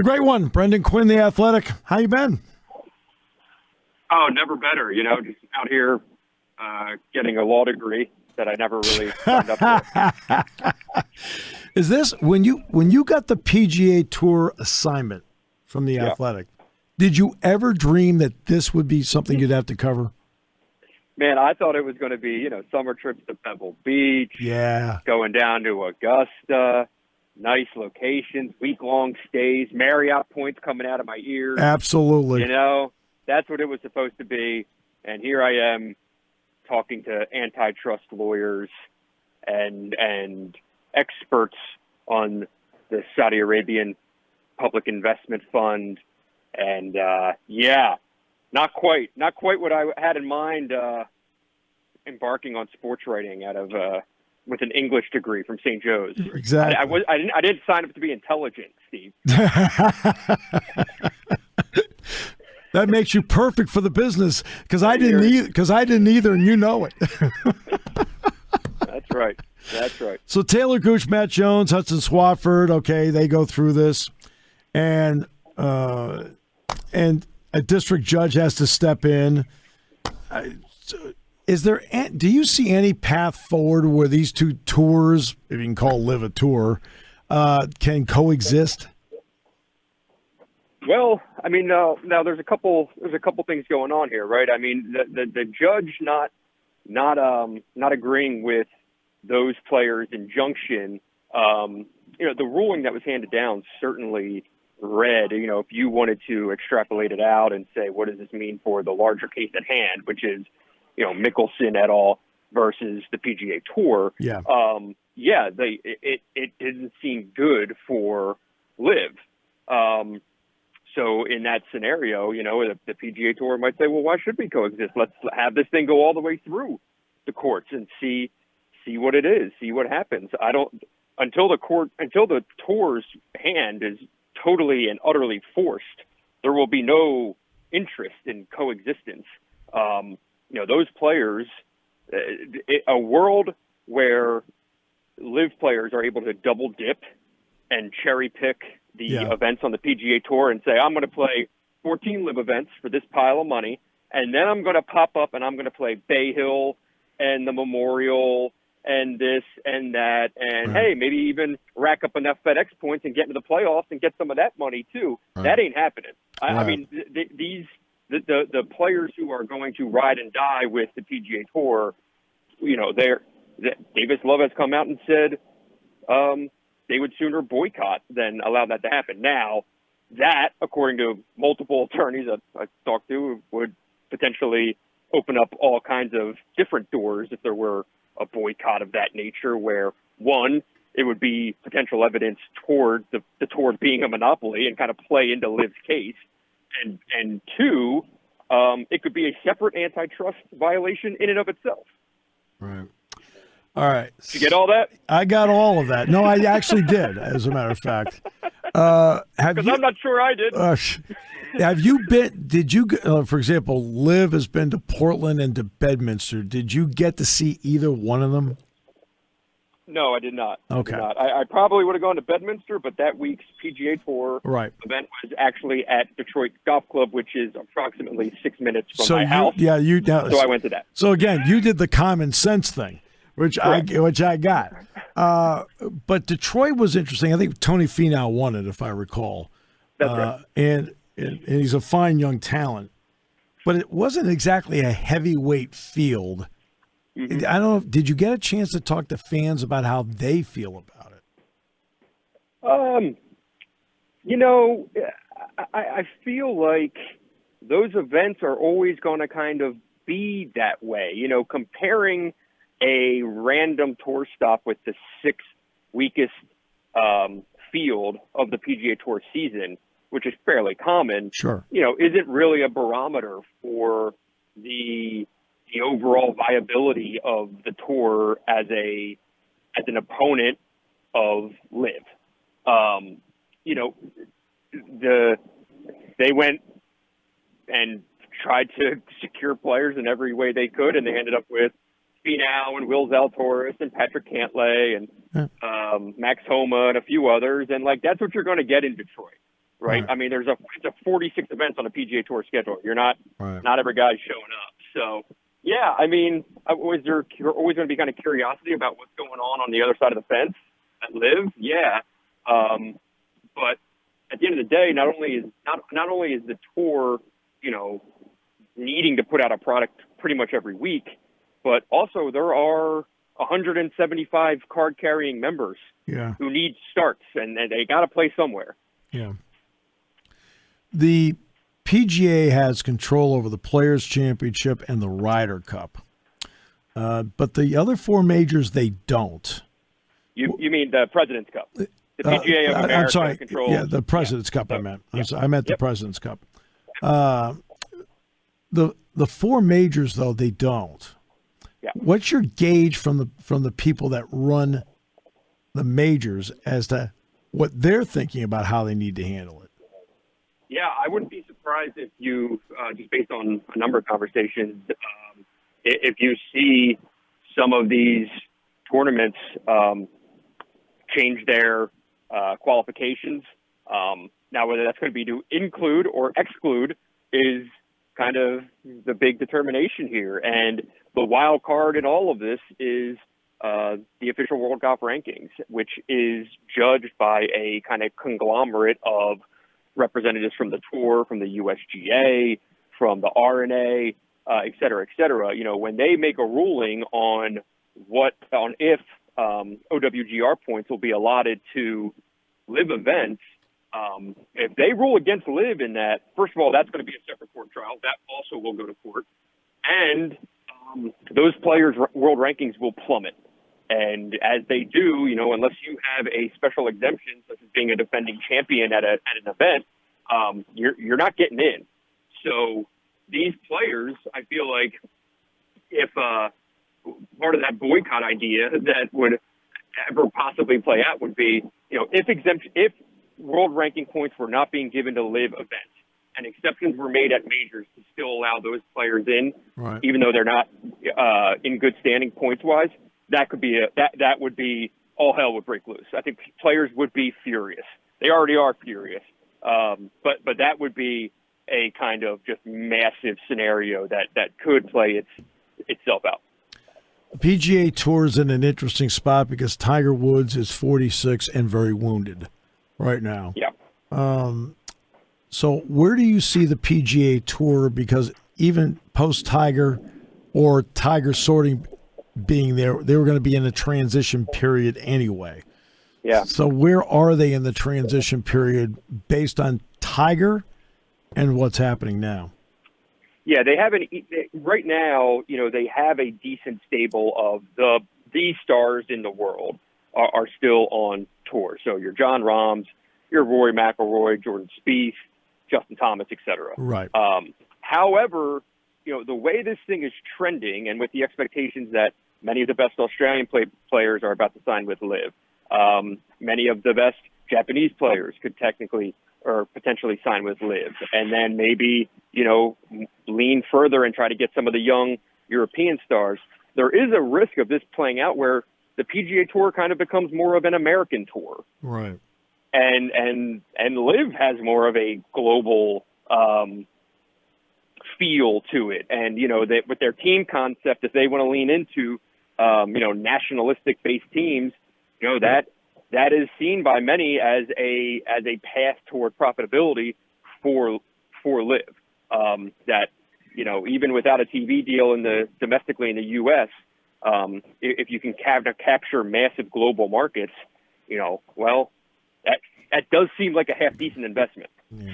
The great one, Brendan Quinn, The Athletic. How you been? Oh, never better. Just out here getting a law degree that I never really signed up for. Is this when you got the PGA Tour assignment from The Athletic? Did you ever dream that this would be something you'd have to cover? Man, I thought it was going to be, summer trips to Pebble Beach. Yeah. Going down to Augusta, nice locations, week-long stays, Marriott points coming out of my ears. Absolutely. That's what it was supposed to be. And here I am talking to antitrust lawyers and experts on the Saudi Arabian Public Investment Fund. And, not quite what I had in mind embarking on sports writing with an English degree from St. Joe's. Exactly. I didn't sign up to be intelligent, Steve. That makes you perfect for the business because I didn't either, and you know it. That's right. So Taylor Gooch, Matt Jones, Hudson Swafford, okay, they go through this, and a district judge has to step in. Do you see any path forward where these two tours, if you can call LIV a tour, can coexist? Well, I mean, now there's a couple things going on here, right? I mean, the judge not agreeing with those players' injunction. The ruling that was handed down certainly read, if you wanted to extrapolate it out and say, what does this mean for the larger case at hand, which is, Mickelson et al. Versus the PGA Tour. Yeah. It didn't seem good for LIV. So in that scenario, the PGA Tour might say, well, why should we coexist? Let's have this thing go all the way through the courts and see what it is, see what happens. Until the tour's hand is totally and utterly forced, there will be no interest in coexistence. Those players, a world where LIV players are able to double dip and cherry pick the events on the PGA Tour and say, I'm going to play 14 LIV events for this pile of money, and then I'm going to pop up and I'm going to play Bay Hill and the Memorial and this and that, and hey, maybe even rack up enough FedEx points and get into the playoffs and get some of that money too. Right. That ain't happening. I mean, the players who are going to ride and die with the PGA Tour, Davis Love has come out and said they would sooner boycott than allow that to happen. Now, that, according to multiple attorneys I talked to, would potentially open up all kinds of different doors if there were a boycott of that nature, where, one, it would be potential evidence toward the tour being a monopoly and kind of play into LIV's case. And two, it could be a separate antitrust violation in and of itself. Right. All right. Did you get all that? I got all of that. No, I actually did, as a matter of fact. Because I'm not sure I did. Have you been, for example, LIV has been to Portland and to Bedminster. Did you get to see either one of them? No, I did not. Okay. I probably would have gone to Bedminster, but that week's PGA Tour event was actually at Detroit Golf Club, which is approximately 6 minutes from my house. So I went to that. So again, you did the common sense thing, which I got. But Detroit was interesting. I think Tony Finau won it, if I recall. That's right. And he's a fine young talent, but it wasn't exactly a heavyweight field. Mm-hmm. I don't know. Did you get a chance to talk to fans about how they feel about it? I feel like those events are always going to kind of be that way. Comparing a random tour stop with the sixth weakest field of the PGA Tour season, which is fairly common, sure, isn't really a barometer for the overall viability of the tour as an opponent of LIV. They went and tried to secure players in every way they could, and they ended up with Finau and Will Zalatoris and Patrick Cantlay and Max Homa and a few others, and that's what you're going to get in Detroit. right? I mean, it's a 46 events on the PGA Tour schedule. You're not every guy's showing up. So, yeah, I mean, always going to be kind of curiosity about what's going on the other side of the fence at LIV. Yeah. But at the end of the day, not only is the tour, needing to put out a product pretty much every week, but also there are 175 card-carrying members who need starts, and they got to play somewhere. Yeah. The PGA has control over the Players' Championship and the Ryder Cup, but the other four majors, they don't. You mean the President's Cup? The PGA of America I'm sorry. controls. Yeah, the President's Cup. I meant. I meant the President's Cup. The four majors, though, they don't. Yeah. What's your gauge from the people that run the majors as to what they're thinking about how they need to handle it? Yeah, I wouldn't be surprised if you, just based on a number of conversations, if you see some of these tournaments change their qualifications. Now, whether that's going to be to include or exclude is kind of the big determination here. And the wild card in all of this is the official World Golf Rankings, which is judged by a kind of conglomerate of representatives from the Tour, from the USGA, from the RNA, et cetera, et cetera. When they make a ruling on if OWGR points will be allotted to LIV events, if they rule against LIV in that, first of all, that's going to be a separate court trial. That also will go to court. And those players' world rankings will plummet. And as they do, unless you have a special exemption, such as being a defending champion at an event, you're not getting in. So these players, I feel like if part of that boycott idea that would ever possibly play out would be, if world ranking points were not being given to LIV events and exceptions were made at majors to still allow those players in, even though they're not in good standing points wise, that could be that would be all hell would break loose. I think players would be furious. They already are furious. But that would be a kind of just massive scenario that could play itself out. The PGA Tour is in an interesting spot because Tiger Woods is 46 and very wounded right now. Yeah. So where do you see the PGA Tour? Because even post-Tiger or Tiger sorting being there, they were going to be in a transition period anyway. Yeah. So where are they in the transition period based on Tiger and what's happening now? Yeah, they have right now, they have a decent stable of the stars in the world are still on tour. So your John Rahms, your Rory McIlroy, Jordan Spieth, Justin Thomas, et cetera. Right. However, the way this thing is trending and with the expectations that many of the best Australian players are about to sign with LIV, many of the best Japanese players could technically or potentially sign with LIV, and then maybe, lean further and try to get some of the young European stars. There is a risk of this playing out where the PGA Tour kind of becomes more of an American tour. Right. And LIV has more of a global feel to it. And, with their team concept, if they want to lean into, nationalistic-based teams, that is seen by many as a path toward profitability for LIV. That, even without a TV deal domestically in the U.S., if you can capture massive global markets, that does seem like a half decent investment. Yeah.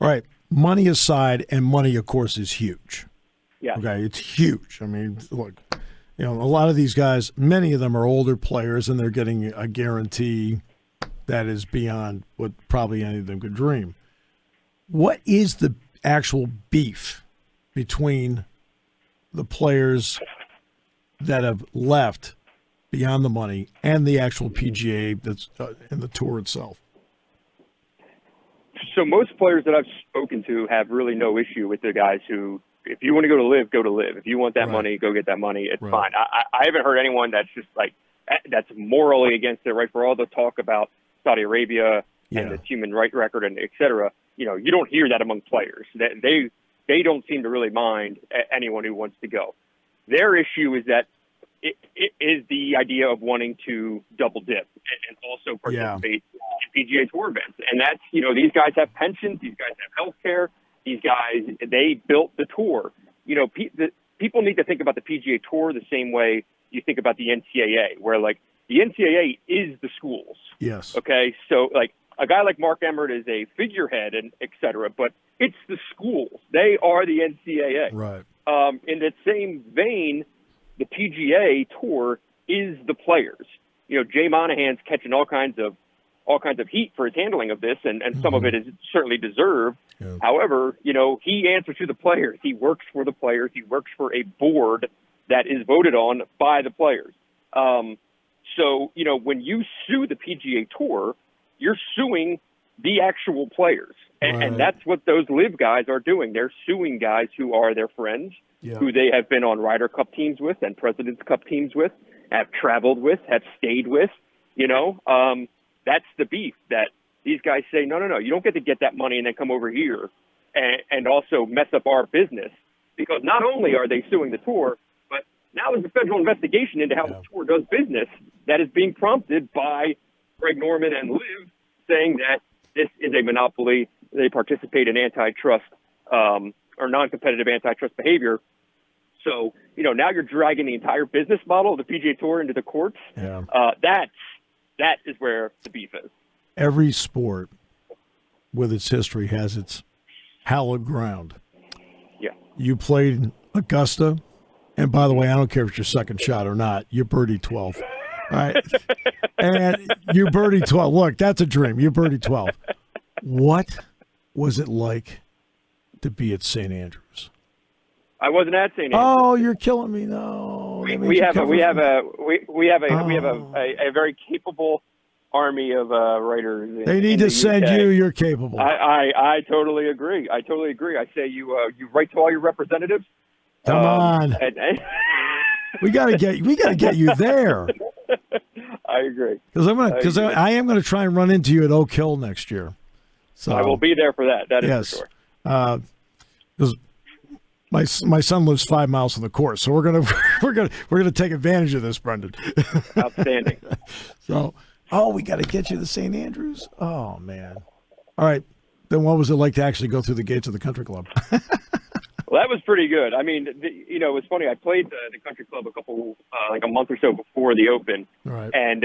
All right. Money aside, and money, of course, is huge. Yeah. Okay. It's huge. I mean, look, a lot of these guys, many of them are older players, and they're getting a guarantee that is beyond what probably any of them could dream. What is the actual beef between the players that have left beyond the money and the actual PGA that's in the tour itself? So most players that I've spoken to have really no issue with the guys who, if you want to go to LIV, go to LIV. If you want that money, go get that money. It's fine. I haven't heard anyone that's just like, that's morally against it, right? For all the talk about Saudi Arabia and its human right record and et cetera, you know, you don't hear that among players. They don't seem to really mind anyone who wants to go. Their issue is that it is the idea of wanting to double dip and also participate in PGA Tour events. And that's, you know, these guys have pensions, these guys have health care, these guys, they built the tour. You know, people need to think about the PGA Tour the same way you think about the NCAA, where like the NCAA is the schools. Yes. Okay. So like a guy like Mark Emmert is a figurehead and et cetera, but it's the schools. They are the NCAA. Right. In the same vein, the PGA Tour is the players. You know, Jay Monahan's catching all kinds of heat for his handling of this, and some of it is certainly deserved. Yeah. However, you know, he answers to the players. He works for the players. He works for a board that is voted on by the players. So, you know, when you sue the PGA Tour, you're suing the actual players. And that's what those LIV guys are doing. They're suing guys who are their friends, who they have been on Ryder Cup teams with and President's Cup teams with, have traveled with, have stayed with, you know. That's the beef, that these guys say, no, you don't get that money and then come over here and also mess up our business. Because not only are they suing the tour, but now there's a federal investigation into how the tour does business that is being prompted by Greg Norman and LIV, saying that this is a monopoly. They participate in antitrust or non-competitive antitrust behavior. So, you know, now you're dragging the entire business model of the PGA Tour into the courts. Yeah. That is where the beef is. Every sport with its history has its hallowed ground. Yeah. You played Augusta, and by the way, I don't care if it's your second shot or not, you birdie 12. All right. And you birdie 12. Look, that's a dream. You birdie 12. What was it like to be at St. Andrews? I wasn't at St. Andrews. Oh, you're killing me. No. We have a very capable army of writers. They need to send UK. you. You're capable. I totally agree. I say you write to all your representatives. Come on. We got to get you there. I agree. Because I am going to try and run into you at Oak Hill next year. So I will be there for that. That is for sure. Because my son lives 5 miles from the course, so we're gonna take advantage of this, Brendan. Outstanding. So, we got to get you to St. Andrews. Oh man. All right. Then what was it like to actually go through the gates of the country club? Well, that was pretty good. I mean, it was funny. I played the country club like a month or so before the Open, right. And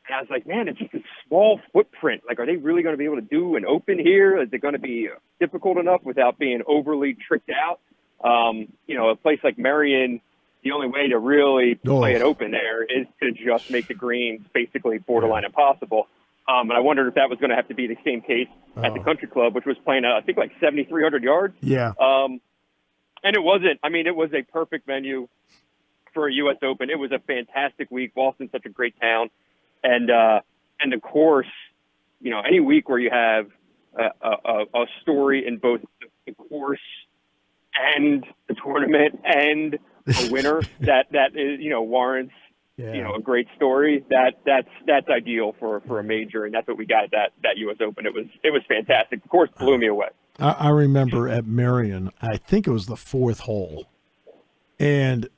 I was like, man, it's just a small footprint. Like, are they really going to be able to do an Open here? Is it going to be difficult enough without being overly tricked out? You know, a place like Marion, the only way to really play an Open there is to just make the greens basically borderline impossible. And I wondered if that was going to have to be the same case at the country club, which was playing, I think, like 7,300 yards. Yeah. And it wasn't. I mean, it was a perfect venue for a U.S. Open. It was a fantastic week. Boston's such a great town. And the course, you know, any week where you have a story in both the course and the tournament and a winner that is, you know, warrants, you know, a great story, that's ideal for a major. And that's what we got at that U.S. Open. It was fantastic. The course blew me away. I remember at Marion, I think it was the fourth hole, and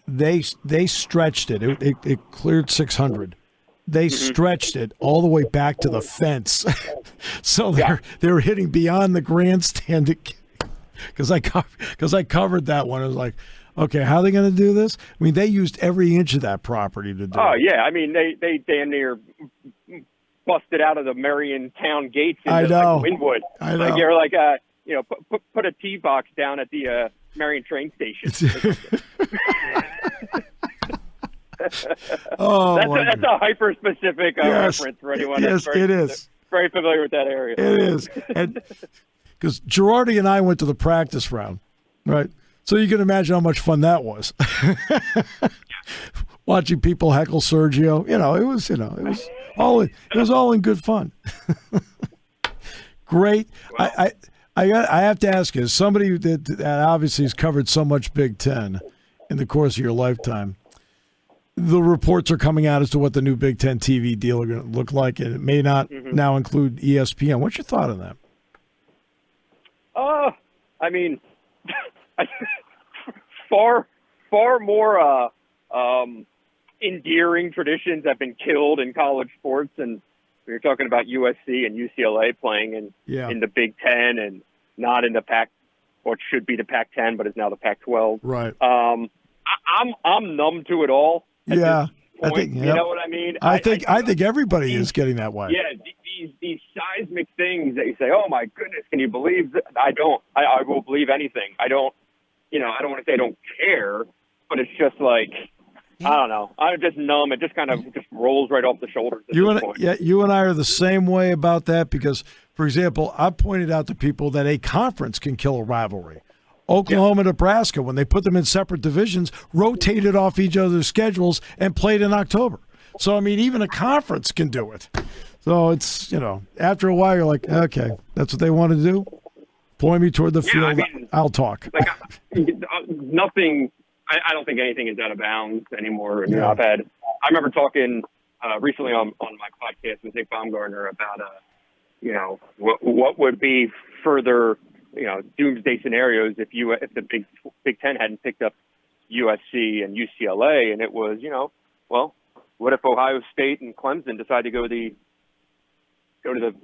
they stretched it. It cleared 600. They stretched it all the way back to the fence. So they were hitting beyond the grandstand because I covered that one. I was like, okay, how are they going to do this? I mean, they used every inch of that property to do it. Oh, yeah. I mean, they damn near busted out of the Marion town gates into like Wynwood. I know. Like, you're like, you know, put a tee box down at the Marion train station. That's a hyper-specific reference for anyone. Yes, it is. Very familiar with that area. It is. And because Girardi and I went to the practice round, right? So you can imagine how much fun that was. Watching people heckle Sergio, it was all in good fun. Great. Well, I have to ask you, as somebody that obviously has covered so much Big Ten in the course of your lifetime, the reports are coming out as to what the new Big Ten TV deal are going to look like, and it may not now include ESPN. What's your thought on that? I mean, far more endearing traditions have been killed in college sports, and you're talking about USC and UCLA playing in the Big Ten and not in the what should be the Pac-10, but is now the Pac-12. Right. I'm numb to it all. Yeah, I think you know what I mean. I think everybody is getting that way. Yeah, these seismic things that you say, "Oh my goodness, can you believe that?" I don't. I will believe anything. I don't. I don't want to say I don't care, but it's just like I don't know. I'm just numb. It just kind of just rolls right off the shoulders at this point. Yeah, you and I are the same way about that because, for example, I pointed out to people that a conference can kill a rivalry. Oklahoma, Nebraska, when they put them in separate divisions, rotated off each other's schedules and played in October. So, I mean, even a conference can do it. So it's, after a while, you're like, okay, that's what they want to do? Point me toward the field. I mean, I'll talk. Like, nothing, I don't think anything is out of bounds anymore. I remember talking recently on my podcast with Nick Baumgartner about, what would be further doomsday scenarios if the Big Ten hadn't picked up USC and UCLA, and it was, well, what if Ohio State and Clemson decide to go to the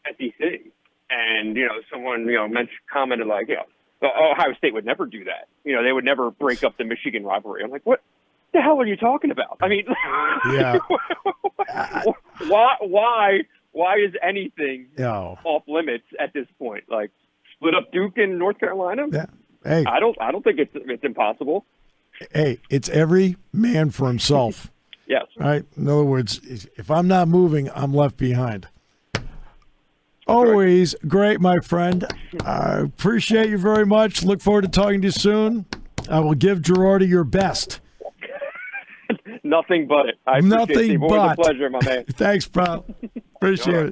SEC? And someone commented like, Ohio State would never do that. They would never break up the Michigan rivalry. I'm like, what the hell are you talking about? I mean, yeah. why is anything off limits at this point? Like, split up Duke and North Carolina? Yeah. Hey, I don't think it's impossible. Hey, it's every man for himself. Yes. Right? In other words, if I'm not moving, I'm left behind. Always great, my friend. I appreciate you very much. Look forward to talking to you soon. I will give Girardi your best. Nothing but it. I appreciate it. Nothing Always but. a pleasure, my man. Thanks, pal. Appreciate it.